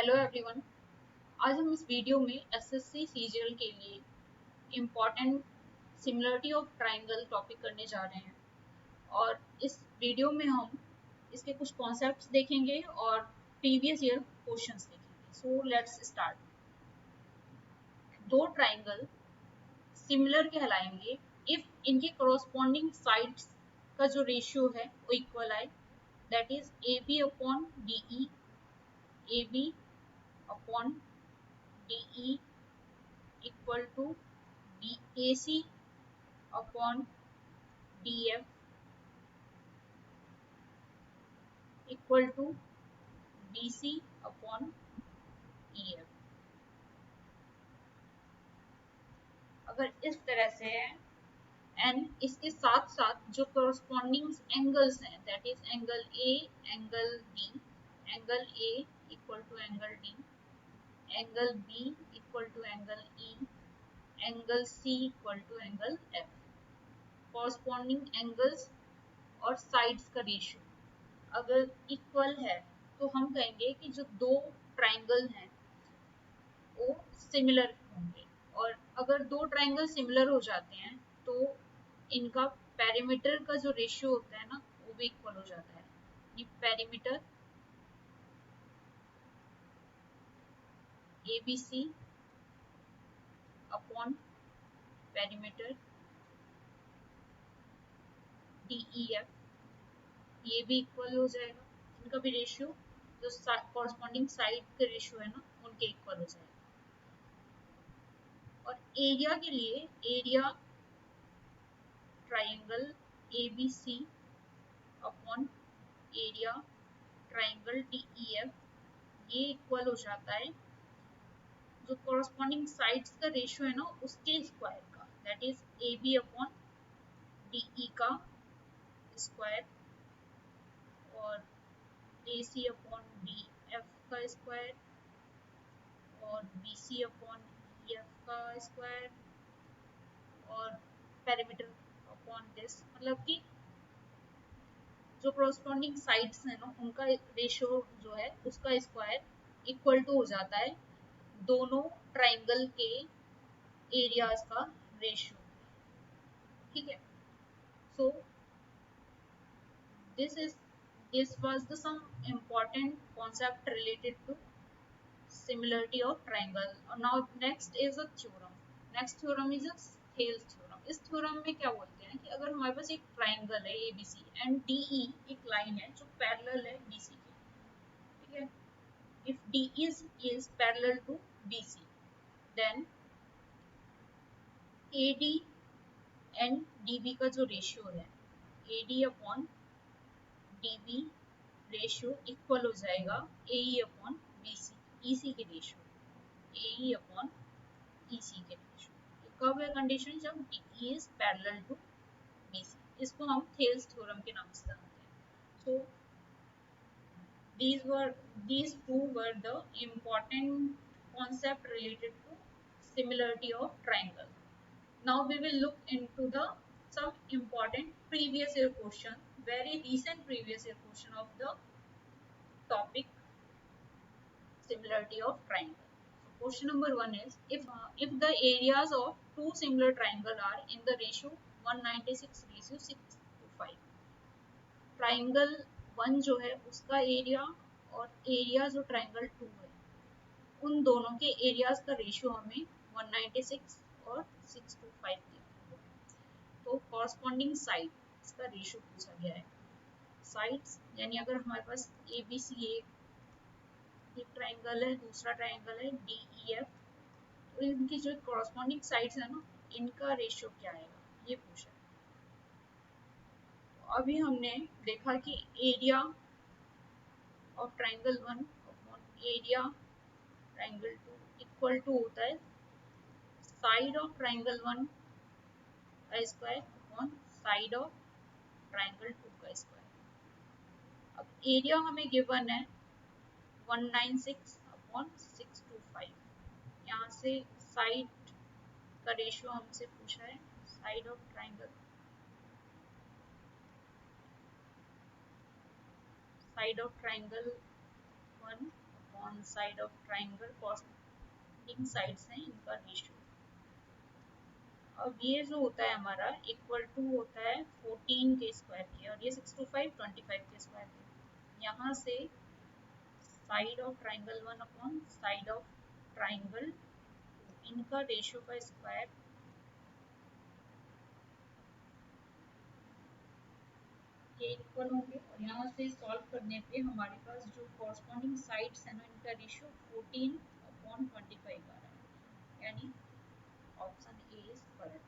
Hello everyone. आज हम इस वीडियो में एसएससी सीजीएल के लिए important similarity of triangle topic करने जा रहे हैं और इस वीडियो में हम इसके कुछ कॉन्सेप्ट्स देखेंगे और प्रीवियस ईयर क्वेश्चंस देखेंगे। So let's start. दो ट्राइंगल सिमिलर कहलाएंगे इफ इनके कॉरस्पॉन्डिंग साइड्स का जो रेशियो है वो इक्वल आए, that is A B upon D E, A B upon D E equal to BAC upon DF equal to BC upon EF। अगर इस तरह से है एंड इसके साथ साथ जो corresponding एंगल्स हैं, that is angle A, angle B, angle A equal to angle D, angle B equal to angle E, angle C equal to angle F। corresponding angles और साइड्स का रेशियो अगर equal है तो हम कहेंगे कि जो दो ट्राइंगल हैं वो सिमिलर होंगे, और अगर दो ट्राइंगल सिमिलर हो जाते हैं तो इनका पेरीमीटर का जो रेशियो होता है ना वो भी इक्वल हो जाता है। ये perimeter ABC upon perimeter DEF ये भी इक्वल हो जाएगा। इनका भी रेशियो जो कॉरस्पॉन्डिंग साइड का रेशियो है ना उनके इक्वल हो जाएगा। और एरिया के लिए area triangle ABC upon area triangle DEF ये इक्वल हो जाता है जो कॉरस्पॉन्डिंग साइड्स का रेशियो है ना उसके स्क्वायर का, that is AB upon DE का स्क्वायर और AC अपॉन DF का स्क्वायर और BC अपॉन EF का स्क्वायर और पेरीमीटर अपॉन दिस, मतलब कि जो कॉरस्पॉन्डिंग साइड्स हैं ना उनका रेशियो जो है उसका स्क्वायर इक्वल टू हो जाता है दोनों ट्राइंगल के एरियाज का रेशियो। ठीक है, सो this was the some important concept related to similarity of triangle. Now next is a theorem. Next theorem is a Thales theorem. इस theorem में क्या बोलते हैं कि अगर हमारे पास एक ट्राइंगल है ABC एंड DE एक लाइन है जो पैरेलल है BC के, ठीक है, if DE is parallel to BC then AD and DB का जो रेशियो है AD upon DB ratio equal हो जाएगा AE अपॉन BC EC के रेशियो, AE अपॉन EC के रेशियो। कब है कंडीशन? जब DE is parallel to BC। इसको हम थेल्स थ्योरम के नाम से जानते हैं। सो these two were the important concept related to similarity of triangle. Now we will look into the some important previous year question, very recent previous year question of the topic similarity of triangle. So question number 1 is if the areas of two similar triangle are in the ratio 196:6 to 5, triangle 1 जो है उसका area और area जो triangle 2 है उन दोनों के areas का रेशियो हमें 196 और 6 to 5 दिया हुआ है। तो कॉरस्पॉन्डिंग साइड इसका रेशियो पूछा गया है। साइड्स यानी अगर हमारे पास ABC एक ट्राइंगल है, दूसरा ट्राइंगल है DEF, तो इनकी जो कॉरस्पॉन्डिंग साइड्स है ना इनका रेशियो क्या आएगा ये पूछा है। तो अभी हमने देखा कि area of triangle 1 upon area triangle 2 equal to होता है साइड ऑफ ट्राइंगल 1 का square upon side of triangle 2 का स्क्वायर। अब एरिया हमें गिवन है 196 अपॉन 625। यहाँ से साइड का रेशियो हमसे पूछा है, side of triangle 1 upon upon side of triangle corresponding sides हैं इनका रेशियो। अब ये जो होता है हमारा इक्वल टू होता है 14 के स्क्वायर के, और ये 625 25 के स्क्वायर के। यहाँ से side of triangle 1 upon side of triangle इनका रेशियो का स्क्वायर ये इक्वल होंगे, और यहाँ से सॉल्व करने पे हमारे पास जो कॉरस्पॉन्डिंग साइड्स है ना इनका रेशियो 14 अपॉन 25 आ रहा है, यानी option A is correct.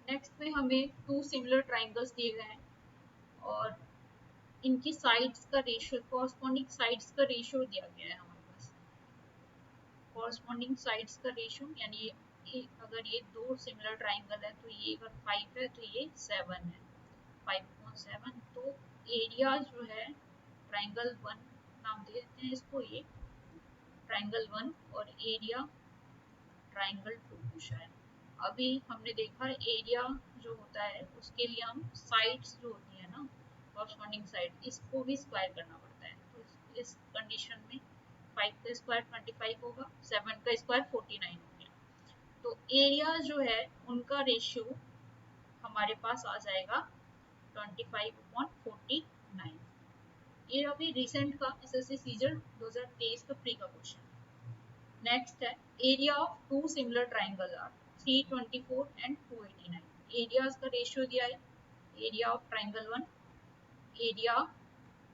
Next में हमें टू सिमिलर ट्राइंगल्स दिए गए हैं और इनकी साइड्स का रेशियो, कॉरस्पॉन्डिंग साइड्स का रेशियो दिया गया है हमारे पास। कॉरस्पॉन्डिंग साइड्स का रेशियो यानी अगर ये दो सिमिलर ट्राइंगल है तो ये अगर 5 है तो ये 7 है, 5/7। तो एरिया जो है ट्राइंगल 1 नाम दे देते हैं इसको, ये ट्राइंगल 1 और एरिया ट्राइंगल 2 शायद। अभी हमने देखा एरिया जो होता है उसके लिए हम साइड्स जो होती है ना कॉरस्पॉन्डिंग साइड इसको भी स्क्वायर करना पड़ता है। तो इस कंडीशन में 5 का स्क्वायर 25 होगा, 7 का स्क्वायर 49 हो गया। तो एरिया जो है उनका रेशियो हमारे पास आ जाएगा 25/49। ये अभी रिसेंट का एसएससी सीजर 2023 का प्री का क्वेश्चन। नेक्स्ट है area of two similar triangle are 324 and 289। Areas का रेशियो दिया है, area of triangle 1, area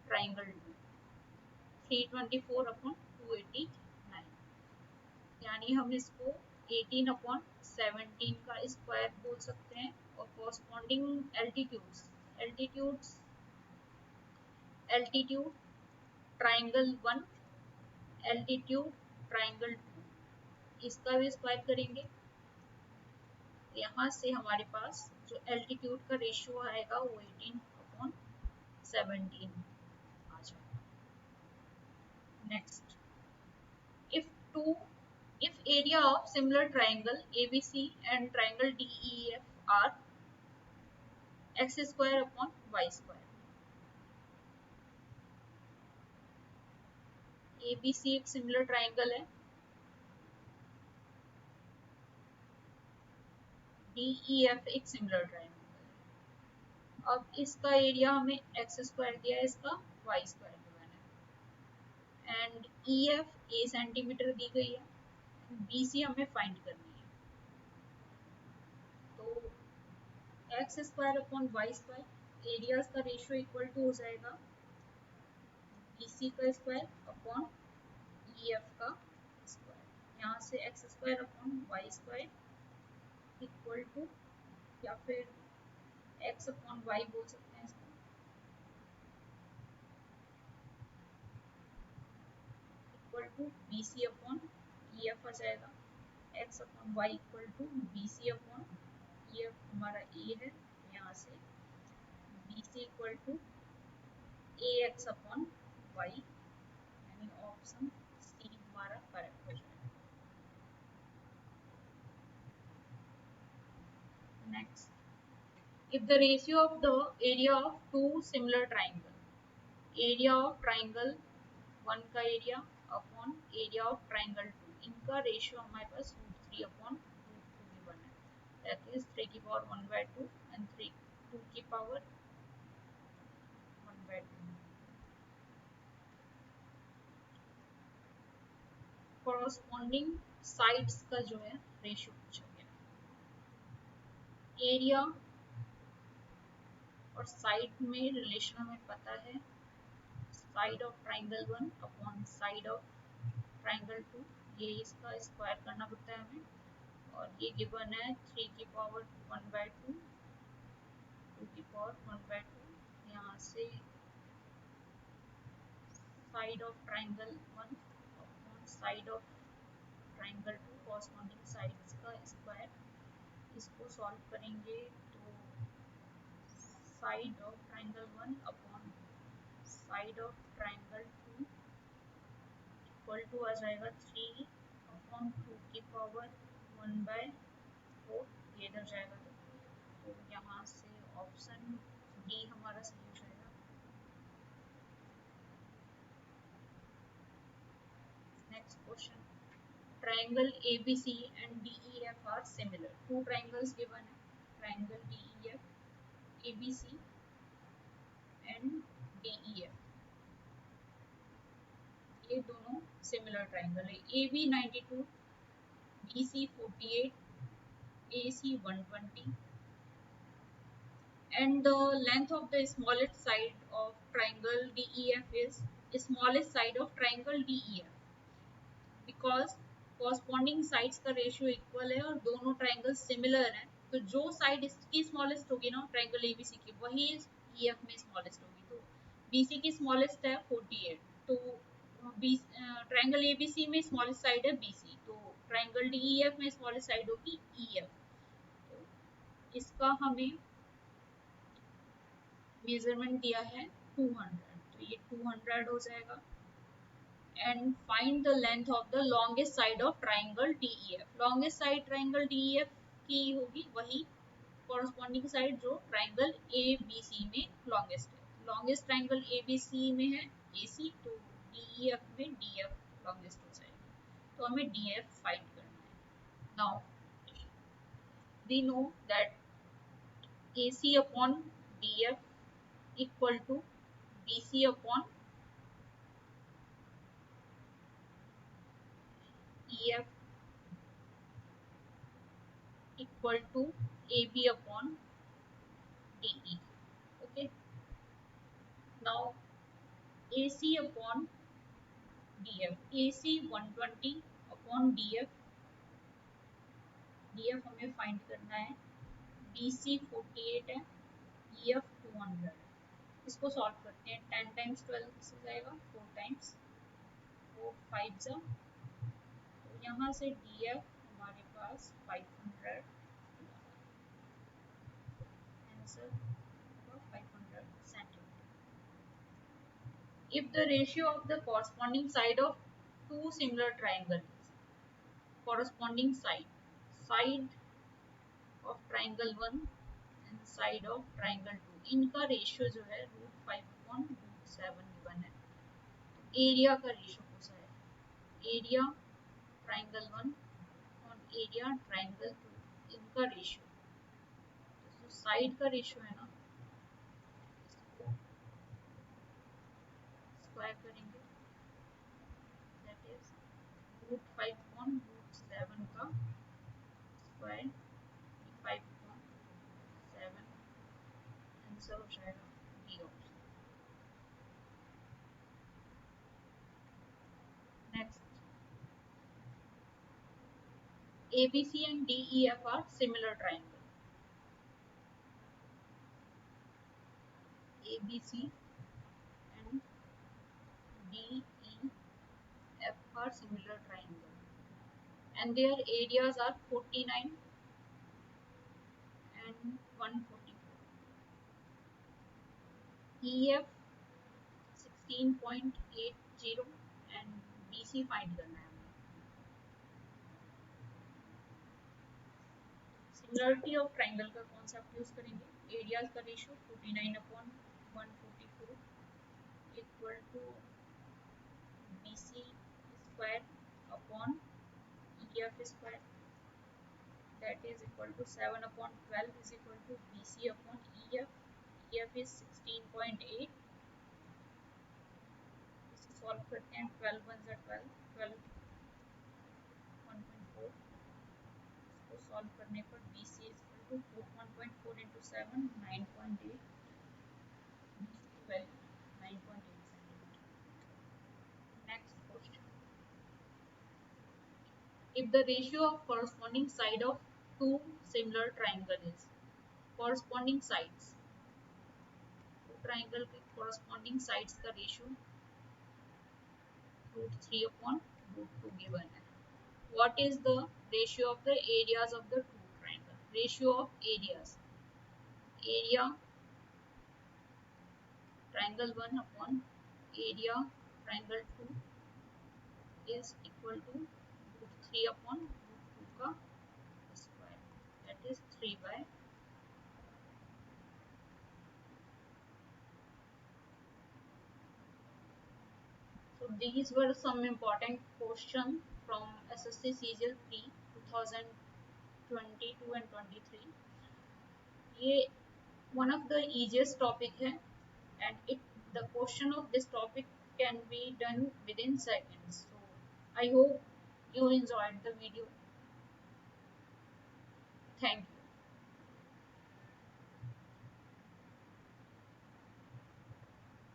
triangle 2, 324/289, यानी हम इसको 18/17 का स्क्वायर बोल सकते हैं। और corresponding altitude triangle 1, altitude triangle 2, इसका भी स्क्वायर करेंगे। यहाँ से हमारे पास जो एल्टीट्यूड का रेशियो आएगा वो 18/17 आ जाएगा। Next, if two if area of similar triangle ABC and triangle DEF are x square upon y square। ABC एक सिमिलर ट्राइंगल है, DEF एक सिमिलर ट्राइंगल है। अब इसका एरिया हमें एक्स स्क्वायर दिया है, इसका वाई स्क्वायर दिया है, एंड EF ए सेंटीमीटर दी गई है, BC हमें फाइंड करनी है। तो x square upon y square, areas का रेशियो इक्वल टू हो जाएगा BC का स्क्वायर अपॉन EF का स्क्वायर। यहाँ से x square upon y square equal to, या फिर एक्स अपॉन वाई बोल सकते हैं इसको, equal to BC upon EF आ जाएगा। X upon y equal to BC upon EF हमारा ए है, यहाँ से BC equal to AX upon y, यानी ऑप्शन सी हमारा करेक्ट हो जाएगा। Next, if the ratio of the area of two similar triangle, area of triangle 1 का area upon area of triangle 2, इनका रेशियो हमारे पास √3/√2 गिवन है, दैट इज 3 की power 1/2 and 2 की पावर 1/2। कॉरस्पॉन्डिंग साइड्स का जो है रेशियो पूछा गया। एरिया और साइड में रिलेशन हमें पता है, side of triangle 1 upon side of triangle 2, ये इसका स्क्वायर करना पड़ता है हमें, और ये गिवन है 3 की पावर 1/2, 2 की पावर 1/2। यहाँ से side of triangle 1 upon side of triangle 2, corresponding sides का स्क्वायर, इसको सॉल्व करेंगे तो side of triangle 1 upon side of triangle 2 equal to आ जाएगा 3 अपॉन 2 की पावर 1/4, ये इधर जाएगा तो यहाँ से ऑप्शन डी हमारा सही हो जाएगा। Next question. Triangle ABC and DEF are similar. Two triangles given है. Triangle DEF, ABC and DEF. ये दोनों similar triangle है. AB 92, BC 48, AC 120. And the length of the smallest side of triangle DEF is smallest side of triangle DEF, because corresponding sides का ratio equal है और दोनों triangle similar हैं, तो जो साइड इसकी स्मॉलेस्ट होगी ना ट्राइंगल एबीसी की, वही ईएफ में स्मॉलेस्ट होगी. तो बीसी की स्मॉलेस्ट है 48, तो ट्राइंगल एबीसी में स्मॉलेस्ट साइड है बीसी, तो ट्राइंगल डीईएफ में स्मॉलेस्ट साइड होगी ईएफ. तो इसका हमें मेजरमेंट दिया है 200, तो ये 200 हो जाएगा. And find the length of the longest side of triangle DEF. Longest side triangle DEF की होगी वही corresponding side जो triangle ABC में longest है. Longest triangle ABC में है AC, तो DEF में DF longest हो जाएगा. तो हमें DF find करना है. Now we know that AC upon DF equal to BC upon EF equal to AB upon DE. Okay. Now AC upon DF. AC 120 upon DF. DF हमें find करना है. BC 48 है. EF 200. इसको solve करते हैं. 10 times 12 से जाएगा 4 times 4 5 जा. तो यहाँ से DF हमारे पास 500. Answer 500 centimetre. If the ratio of the corresponding side of two similar triangles, corresponding side of triangle 1 and side of triangle 2, इनका रेशियो जो है √5/√7 गिवन है. एरिया का रेशियो कौन सा है? एरिया ट्राइंगल 1 और एरिया ट्राइंगल 2, इनका रेशियो. तो साइड का रेशियो है ना, स्क्वायर करेंगे, दैट इज √5/√7 का स्क्वायर 5/7. आंसर हो जाएगा D option. Next, ABC and DEF are similar triangle. ABC and DEF are similar triangle, and their areas are 49 and 144. EF 16.80 and BC find करना है. Similarity of triangle का concept use करेंगे. Areas का ratio 49/144 equal to BC square upon EF square, that is equal to 7/12 is equal to BC upon EF. EF is 16.8. इसे solve करते हैं. 12 1 12, 12 1.4. इसको solve करने पर BC is equal to 1.4 into 7 9.8. Value 9.8 centimetre. Next question. If the ratio of corresponding side of two similar triangle is, corresponding sides, triangle के corresponding sides का ratio √3/√2 given है. What is the ratio of the areas of the two triangle? Ratio of areas. Area triangle 1 upon area triangle 2 is equal to √3/√2 का square, that is 3/. So So these were some important questions from SSC CGL 3 2022 and 23. ये one of the easiest topic है and it the question of this topic can be done within seconds. So I hope you enjoyed the video. Thank you.